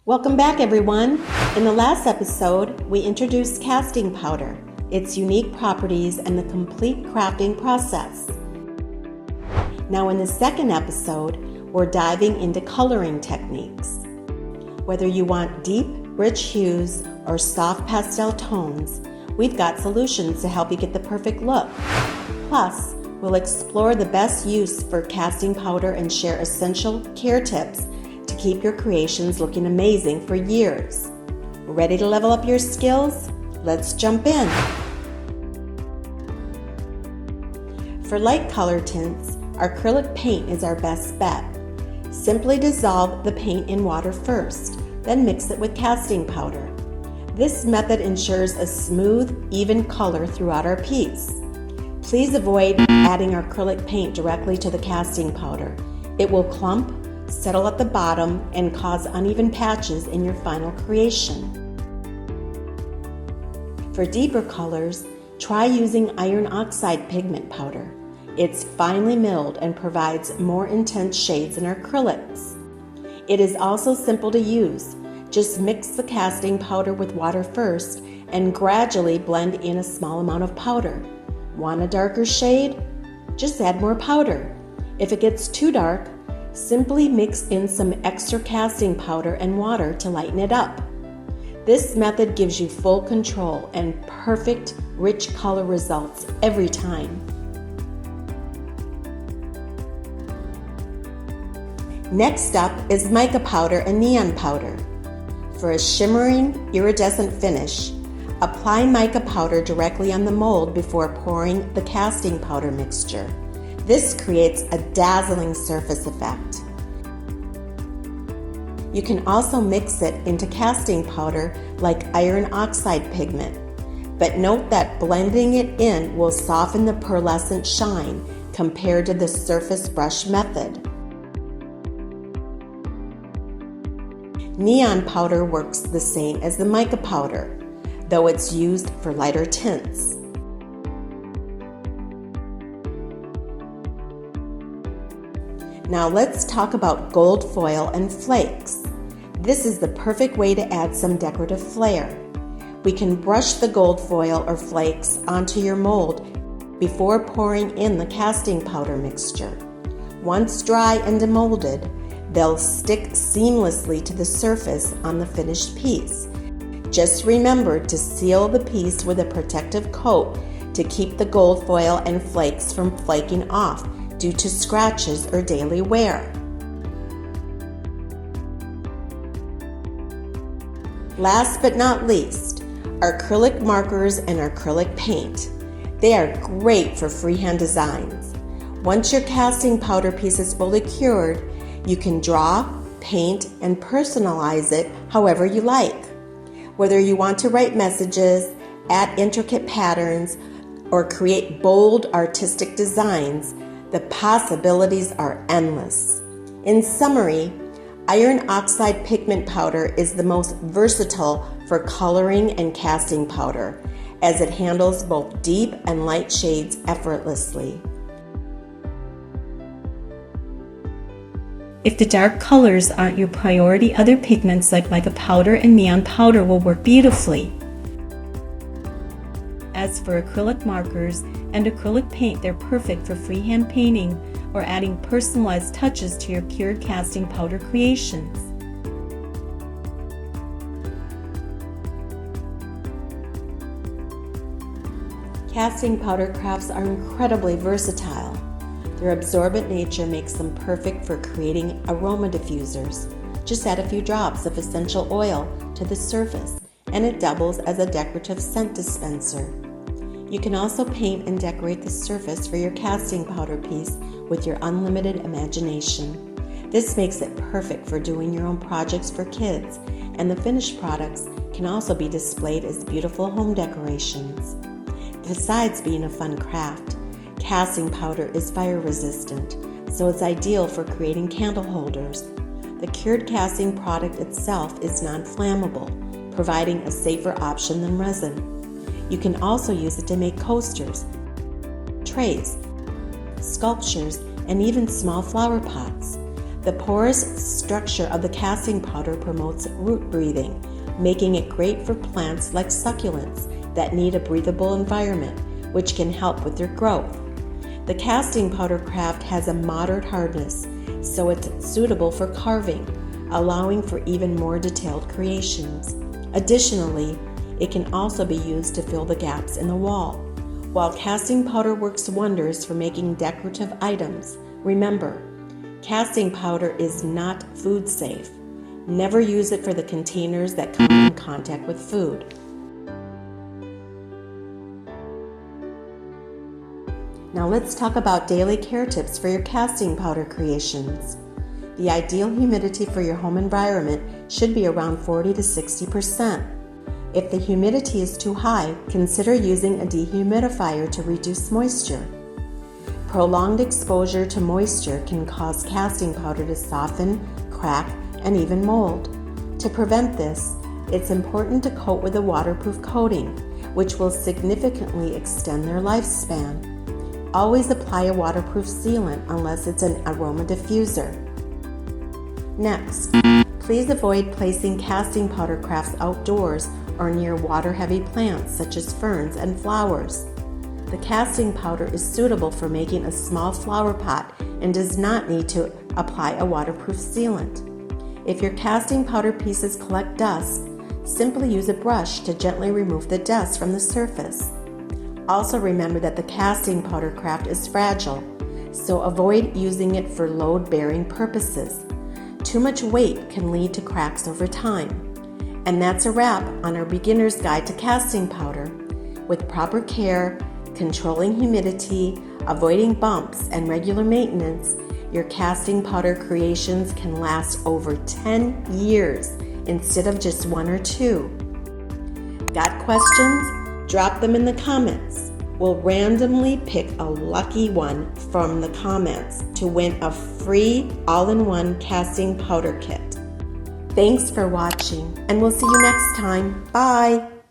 Welcome back, everyone. In the last episode, we introduced casting powder, its unique properties, and the complete crafting process. Now in the second episode, we're diving into coloring techniques. Whether you want deep, rich hues or soft pastel tones, we've got solutions to help you get the perfect look. Plus, we'll explore the best use for casting powder and share essential care tips to keep your creations looking amazing for years. Ready to level up your skills? Let's jump in. For light color tints, acrylic paint is our best bet. Simply dissolve the paint in water first, then mix it with casting powder. This method ensures a smooth, even color throughout our piece. Please avoid adding acrylic paint directly to the casting powder. It will clump, settle at the bottom, and cause uneven patches in your final creation. For deeper colors, try using iron oxide pigment powder. It's finely milled and provides more intense shades than acrylics. It is also simple to use. Just mix the casting powder with water first and gradually blend in a small amount of powder. Want a darker shade? Just add more powder. If it gets too dark, simply mix in some extra casting powder and water to lighten it up. This method gives you full control and perfect, rich color results every time. Next up is mica powder and neon powder. For a shimmering, iridescent finish, apply mica powder directly on the mold before pouring the casting powder mixture. This creates a dazzling surface effect. You can also mix it into casting powder like iron oxide pigment, but note that blending it in will soften the pearlescent shine compared to the surface brush method. Neon powder works the same as the mica powder, though it's used for lighter tints. Now let's talk about gold foil and flakes. This is the perfect way to add some decorative flair. We can brush the gold foil or flakes onto your mold before pouring in the casting powder mixture. Once dry and demolded, they'll stick seamlessly to the surface on the finished piece. Just remember to seal the piece with a protective coat to keep the gold foil and flakes from flaking off due to scratches or daily wear. Last but not least, acrylic markers and acrylic paint. They are great for freehand designs. Once your casting powder piece is fully cured, you can draw, paint, and personalize it however you like. Whether you want to write messages, add intricate patterns, or create bold artistic designs, the possibilities are endless. In summary, iron oxide pigment powder is the most versatile for coloring and casting powder, as it handles both deep and light shades effortlessly. If the dark colors aren't your priority, other pigments like mica powder and neon powder will work beautifully. As for acrylic markers and acrylic paint, they're perfect for freehand painting or adding personalized touches to your cured casting powder creations. Casting powder crafts are incredibly versatile. Their absorbent nature makes them perfect for creating aroma diffusers. Just add a few drops of essential oil to the surface and it doubles as a decorative scent dispenser. You can also paint and decorate the surface for your casting powder piece with your unlimited imagination. This makes it perfect for doing your own projects for kids, and the finished products can also be displayed as beautiful home decorations. Besides being a fun craft, casting powder is fire resistant, so it's ideal for creating candle holders. The cured casting product itself is non-flammable, providing a safer option than resin. You can also use it to make coasters, trays, sculptures, and even small flower pots. The porous structure of the casting powder promotes root breathing, making it great for plants like succulents that need a breathable environment, which can help with their growth. The casting powder craft has a moderate hardness, so it's suitable for carving, allowing for even more detailed creations. Additionally, it can also be used to fill the gaps in the wall. While casting powder works wonders for making decorative items, remember, casting powder is not food safe. Never use it for the containers that come in contact with food. Now let's talk about daily care tips for your casting powder creations. The ideal humidity for your home environment should be around 40 to 60%. If the humidity is too high, consider using a dehumidifier to reduce moisture. Prolonged exposure to moisture can cause casting powder to soften, crack, and even mold. To prevent this, it's important to coat with a waterproof coating, which will significantly extend their lifespan. Always apply a waterproof sealant unless it's an aroma diffuser. Next, please avoid placing casting powder crafts outdoors or near water-heavy plants such as ferns and flowers. The casting powder is suitable for making a small flower pot and does not need to apply a waterproof sealant. If your casting powder pieces collect dust, simply use a brush to gently remove the dust from the surface. Also remember that the casting powder craft is fragile, so avoid using it for load-bearing purposes. Too much weight can lead to cracks over time. And that's a wrap on our beginner's guide to casting powder. With proper care, controlling humidity, avoiding bumps, and regular maintenance, your casting powder creations can last over 10 years instead of just 1 or 2. Got questions? Drop them in the comments. We'll randomly pick a lucky one from the comments to win a free all-in-one casting powder kit. Thanks for watching, and we'll see you next time. Bye!